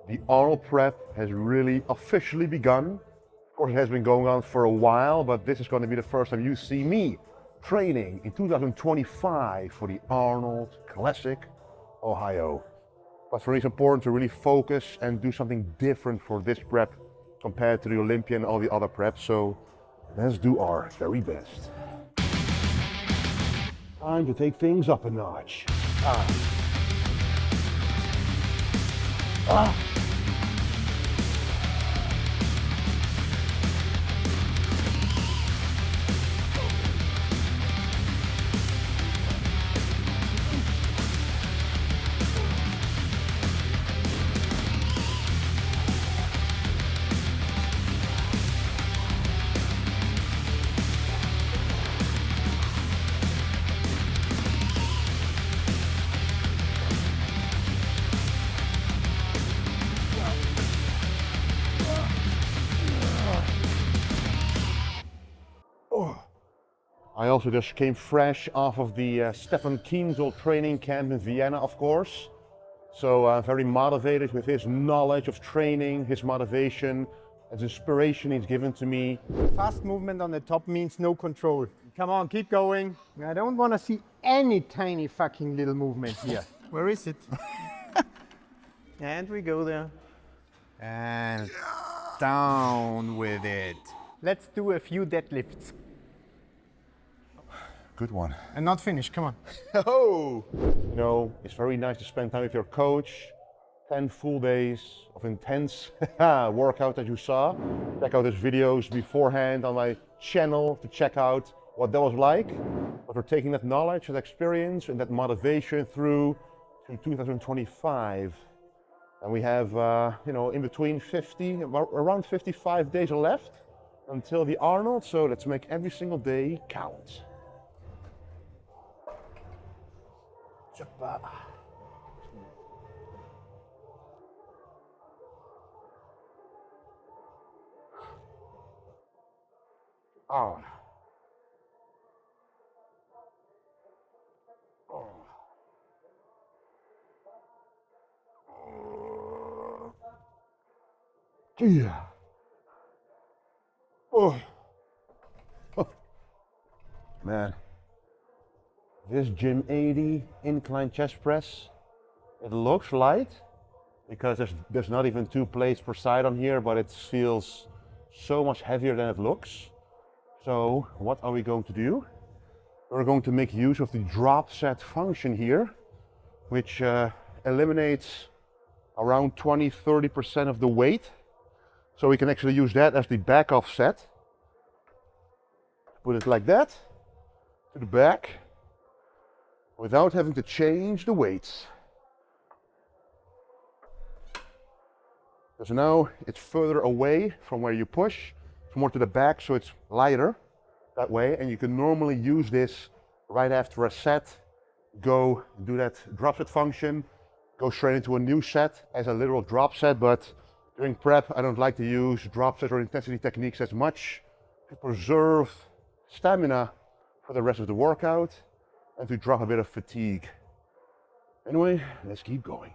The Arnold prep has really officially begun. Of course, it has been going on for a while, but this is going to be the first time you see me training in 2025 for the Arnold Classic, Ohio. But for me, it's important to really focus and do something different for this prep compared to the Olympia and all the other preps. So let's do our very best. Time to take things up a notch. I also just came fresh off of the Stefan Kienzl training camp in Vienna, of course. So I'm very motivated with his knowledge of training, his motivation, his inspiration he's given to me. Fast movement on the top means no control. Come on, keep going. I don't want to see any tiny fucking little movement here. Where is it? And we go there. And down with it. Let's do a few deadlifts. Good one. And not finished, come on. Oh! You know, it's very nice to spend time with your coach. 10 full days of intense workout as you saw. Check out his videos beforehand on my channel to check out what that was like. But we're taking that knowledge, that experience, and that motivation through to 2025. And we have, you know, in between around 55 days left until the Arnold. So let's make every single day count. Oh. Yeah. Oh. Man. This Gym 80 incline chest press, it looks light because there's not even 2 plates per side on here, but it feels so much heavier than it looks. So what are we going to do? We're going to make use of the drop set function here, which eliminates around 20-30% of the weight. So we can actually use that as the back off set. Put it like that, to the back, without having to change the weights. So now it's further away from where you push, it's more to the back, so it's lighter that way, and you can normally use this right after a set, go do that drop set function, go straight into a new set as a literal drop set. But during prep, I don't like to use drop set or intensity techniques as much to preserve stamina for the rest of the workout and to drop a bit of fatigue. Anyway, let's keep going.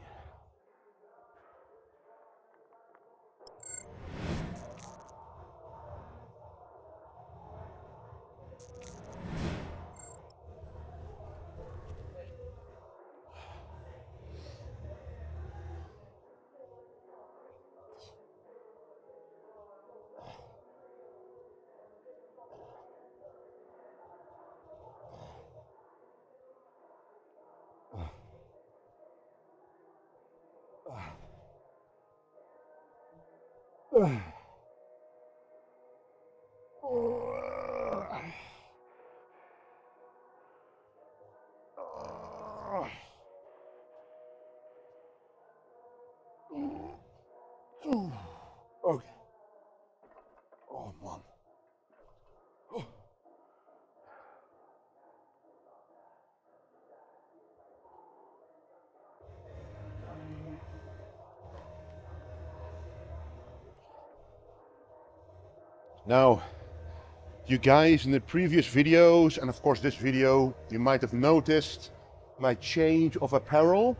Okay. Oh man. Now, you guys in the previous videos, and of course this video, you might have noticed my change of apparel.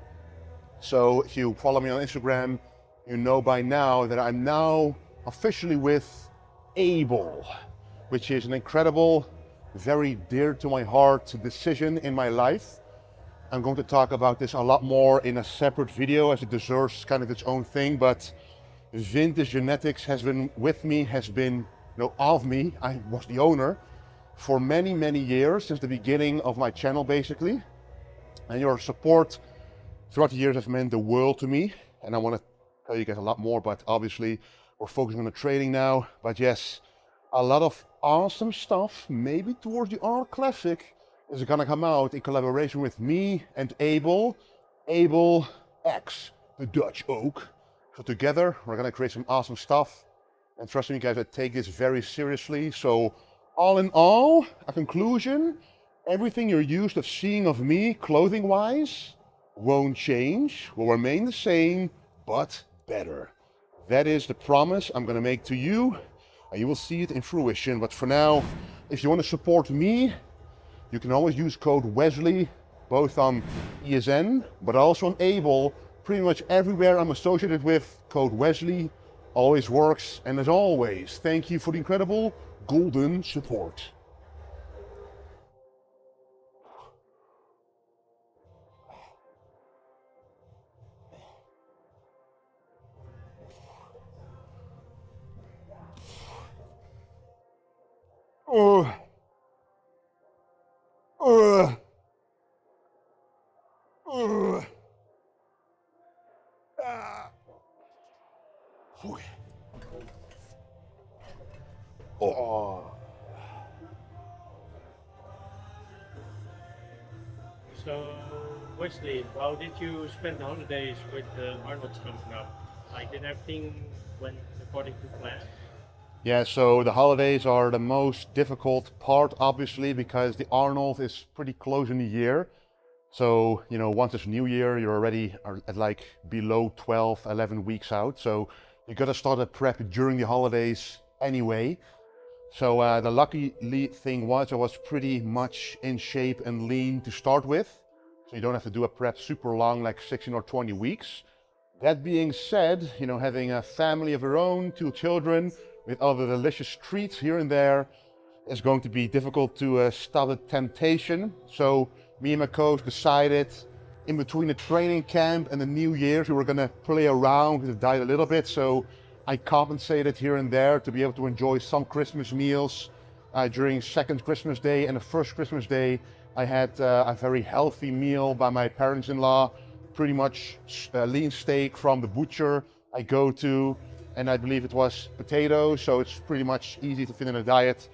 So if you follow me on Instagram, you know by now that I'm now officially with Able, which is an incredible, very dear to my heart decision in my life. I'm going to talk about this a lot more in a separate video as it deserves kind of its own thing, but vintage genetics has been with me, has been, of me. I was the owner for many, many years, since the beginning of my channel basically. And your support throughout the years has meant the world to me. And I want to tell you guys a lot more, but obviously we're focusing on the trading now. But yes, a lot of awesome stuff, maybe towards the Arnold Classic, is gonna come out in collaboration with me and Able X, the Dutch oak. So together, we're gonna create some awesome stuff. And trust me guys, I take this very seriously. So all in all, a conclusion, everything you're used to seeing of me clothing-wise won't change, will remain the same, but better. That is the promise I'm gonna make to you, and you will see it in fruition. But for now, if you want to support me, you can always use code Wesley, both on ESN, but also on Able. Pretty much everywhere I'm associated with, code Wesley always works. And as always, thank you for the incredible golden support. Oh. Oh. So, Wesley, how did you spend the holidays with Arnold's coming up? Like, did everything went according to plan? Yeah, so the holidays are the most difficult part, obviously, because the Arnold is pretty close in the year. So, once it's New Year, you're already at like below 12, 11 weeks out. So you gotta start a prep during the holidays anyway. So the lucky thing was I was pretty much in shape and lean to start with. So you don't have to do a prep super long, like 16 or 20 weeks. That being said, having a family of your own, 2 children, with all the delicious treats here and there, is going to be difficult to stop the temptation. So me and my coach decided in between the training camp and the New Year's, we were gonna play around with the diet a little bit. So I compensated here and there to be able to enjoy some Christmas meals. During second Christmas Day and the first Christmas Day, I had a very healthy meal by my parents-in-law, pretty much lean steak from the butcher I go to, and I believe it was potatoes, so it's pretty much easy to fit in a diet.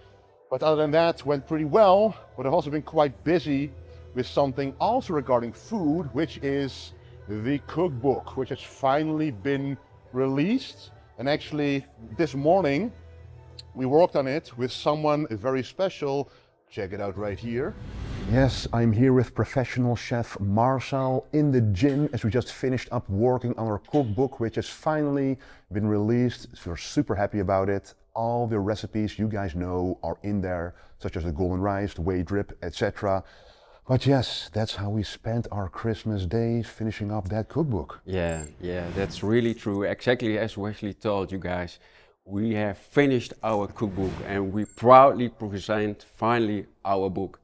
But other than that, went pretty well, but I've also been quite busy with something also regarding food, which is the cookbook, which has finally been released. And actually, this morning, we worked on it with someone very special. Check it out right here. Yes, I'm here with professional chef Marcel in the gym as we just finished up working on our cookbook, which has finally been released. So we're super happy about it. All the recipes you guys know are in there, such as the golden rice, the whey drip, etc. But yes, that's how we spent our Christmas days, finishing up that cookbook. Yeah, that's really true. Exactly as Wesley told you guys. We have finished our cookbook and we proudly present finally our book.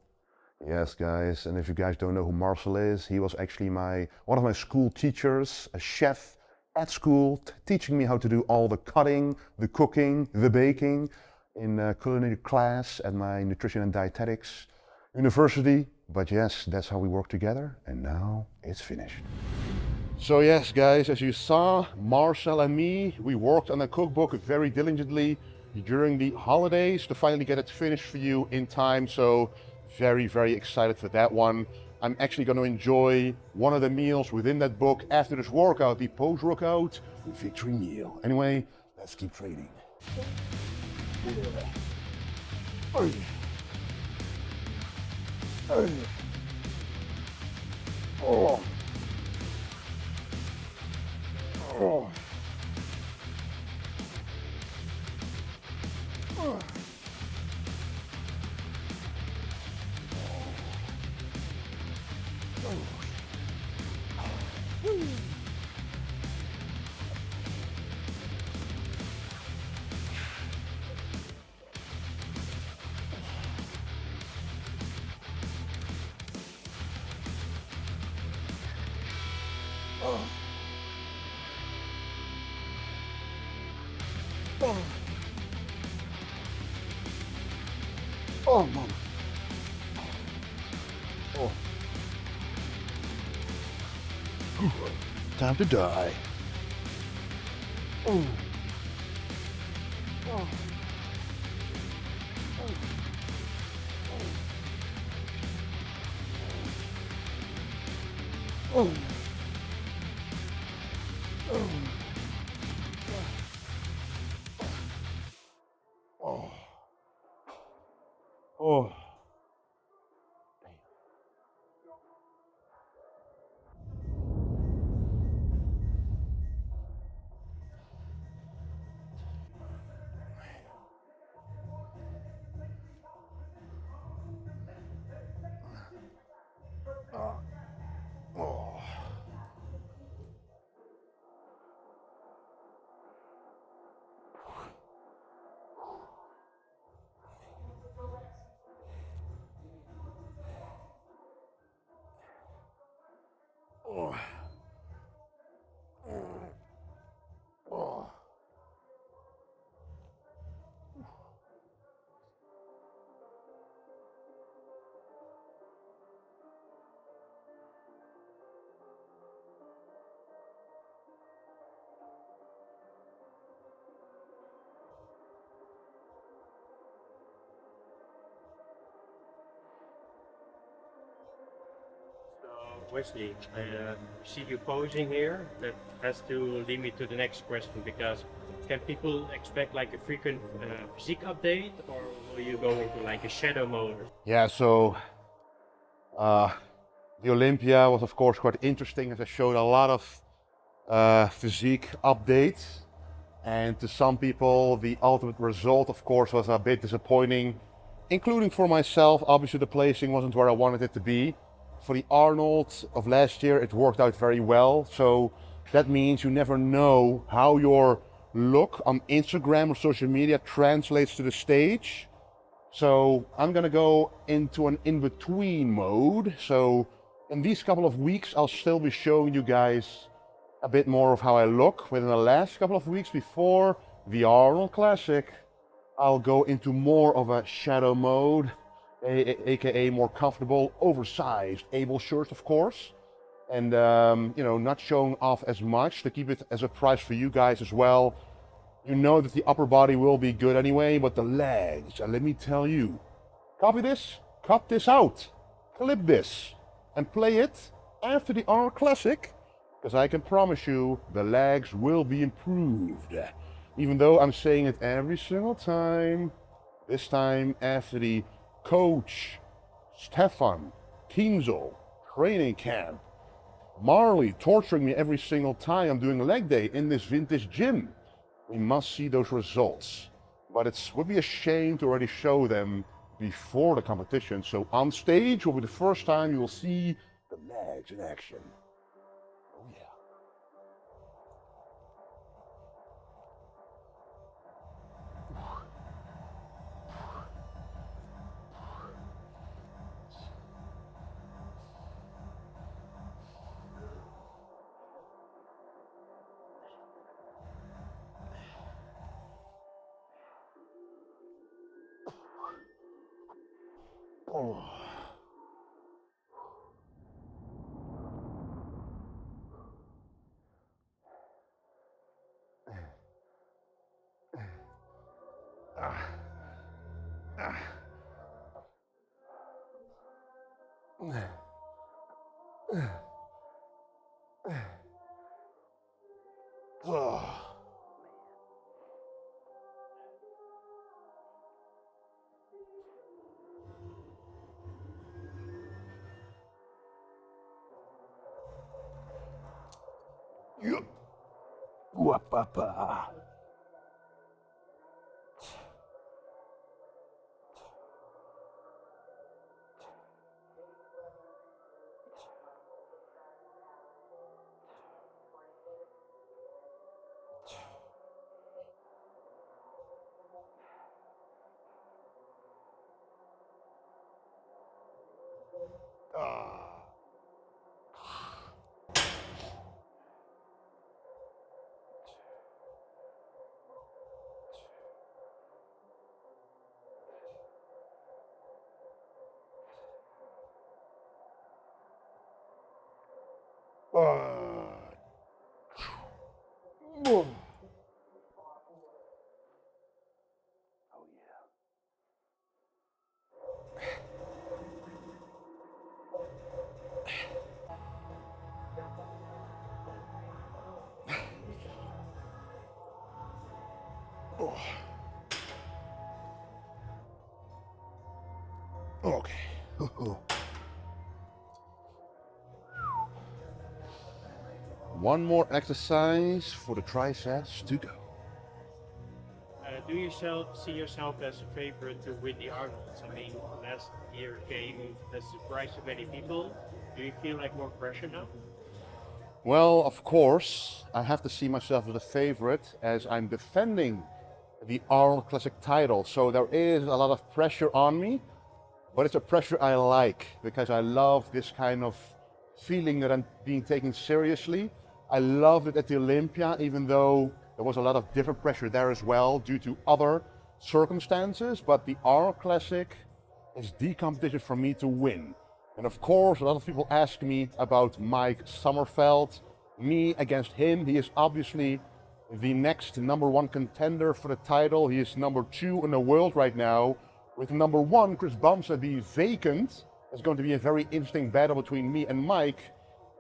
Yes, guys, and if you guys don't know who Marcel is, he was actually one of my school teachers, a chef at school, teaching me how to do all the cutting, the cooking, the baking in culinary class at my nutrition and dietetics university. But yes, that's how we work together, and now it's finished. So yes, guys, as you saw, Marcel and me, we worked on the cookbook very diligently during the holidays to finally get it finished for you in time. So very, very excited for that one. I'm actually going to enjoy one of the meals within that book after this workout, the post-workout victory meal. Anyway, let's keep trading. Oh. Oh. Oh. Oh, mama. Oh. Time to die. Oh. Oh. Oh. Oh. Oh. Oh. Oh. Oh. Oh. So, Wesley, I see you posing here. That has to lead me to the next question because can people expect like a frequent physique update, or will you go into like a shadow mode? Yeah, so the Olympia was of course quite interesting as I showed a lot of physique updates, and to some people the ultimate result of course was a bit disappointing, including for myself. Obviously the placing wasn't where I wanted it to be. For the Arnolds of last year it worked out very well, so that means you never know how your look on Instagram or social media translates to the stage. So I'm gonna go into an in-between mode. So in these couple of weeks, I'll still be showing you guys a bit more of how I look. Within the last couple of weeks before the Arnold Classic, I'll go into more of a shadow mode, aka more comfortable, oversized able shirts, of course. And you know, not showing off as much to keep it as a price for you guys as well. You know that the upper body will be good anyway, but the legs, and let me tell you, copy this, cut this out, clip this, and play it after the Arnold Classic, because I can promise you the legs will be improved. Even though I'm saying it every single time, this time after the coach, Stefan, Kinzel, training camp, Marley torturing me every single time I'm doing leg day in this vintage gym. We must see those results, but it would be a shame to already show them before the competition. So on stage will be the first time you will see the legs in action. Oh yeah. Oh. Ah. Ah. Oh. Yup. Wapapa. Ah. Boom. Oh. Okay. One more exercise for the triceps to go. Do you see yourself as a favorite to win the Arnolds? I mean, last year came as a surprise to many people. Do you feel like more pressure now? Well, of course, I have to see myself as a favorite as I'm defending the Arnold Classic title. So there is a lot of pressure on me, but it's a pressure I like because I love this kind of feeling that I'm being taken seriously. I loved it at the Olympia, even though there was a lot of different pressure there as well due to other circumstances. But the Arnold Classic is the competition for me to win. And of course, a lot of people ask me about Mike Sommerfeld, me against him. He is obviously the next #1 contender for the title. He is #2 in the world right now. With #1, Chris Bumstead being vacant, it's going to be a very interesting battle between me and Mike.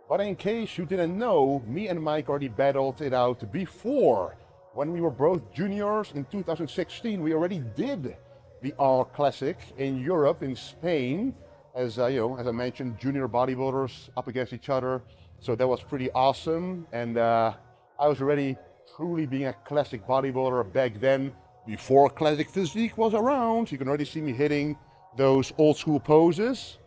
But in case you didn't know, me and Mike already battled it out before. When we were both juniors in 2016, we already did the Arnold Classic in Europe, in Spain. As as I mentioned, junior bodybuilders up against each other. So that was pretty awesome. And I was already truly being a classic bodybuilder back then, before Classic Physique was around. You can already see me hitting those old school poses.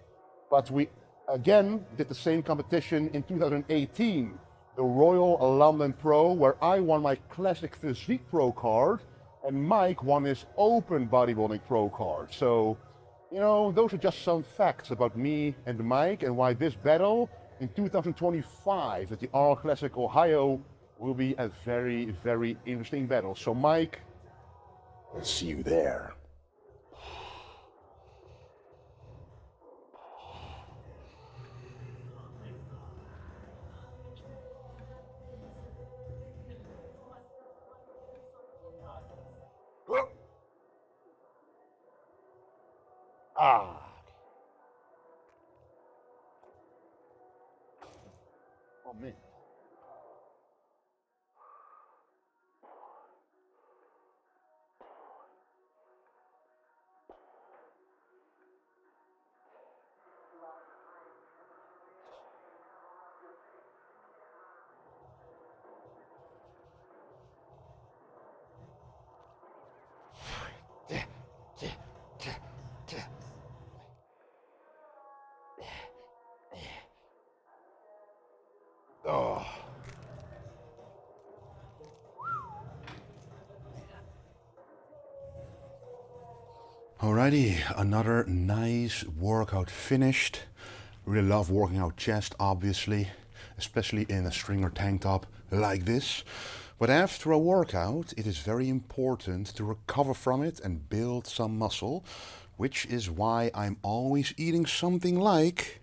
But we again did the same competition in 2018, the Royal London Pro, where I won my Classic Physique Pro card and Mike won his Open Bodybuilding Pro card. So, those are just some facts about me and Mike and why this battle in 2025 at the Arnold Classic Ohio will be a very, very interesting battle. So Mike, I'll see you there. Ah. Oh man. Oh. Alrighty, another nice workout finished. Really love working out chest, obviously, especially in a string or tank top like this. But after a workout, it is very important to recover from it and build some muscle, which is why I'm always eating something like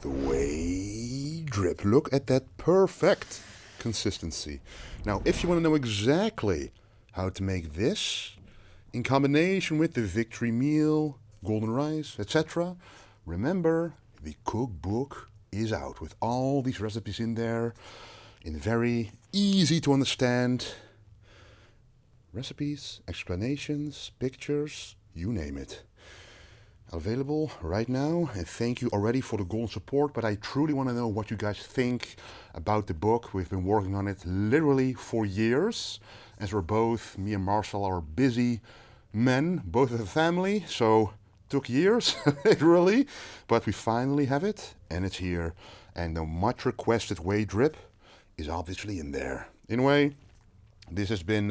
the whey drip. Look at that perfect consistency. Now, if you want to know exactly how to make this in combination with the victory meal, golden rice, etc., remember the cookbook is out with all these recipes in there in very easy to understand recipes, explanations, pictures, you name it. Available right now, and thank you already for the golden support, but I truly want to know what you guys think about the book. We've been working on it literally for years, as we're both, me and Marcel, are busy men, both with a family, so took years, literally, but we finally have it, and it's here, and the much requested whey drip is obviously in there. Anyway, this has been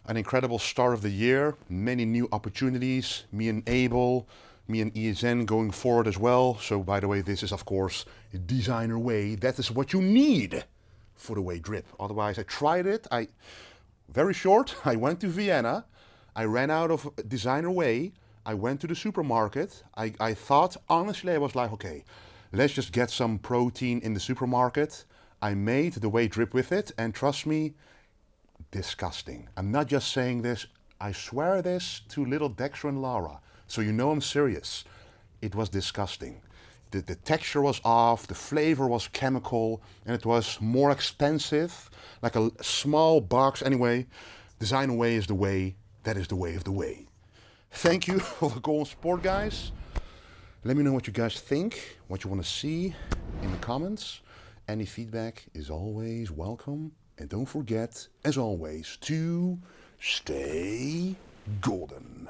an incredible start of the year, many new opportunities, me and Abel, me and ESN going forward as well. So by the way, this is of course designer whey. That is what you need for the whey drip. Otherwise, I tried it, very short, I went to Vienna, I ran out of designer whey, I went to the supermarket, I thought, honestly, I was like, okay, let's just get some protein in the supermarket. I made the whey drip with it, and trust me, disgusting. I'm not just saying this, I swear this to little Dexter and Lara, so you know I'm serious. It was disgusting. The texture was off, the flavor was chemical, and it was more expensive, like a small box. Anyway, design whey is the way, that is the way of the whey. Thank you for the golden support, guys. Let me know what you guys think, what you want to see in the comments. Any feedback is always welcome. And don't forget, as always, to stay golden.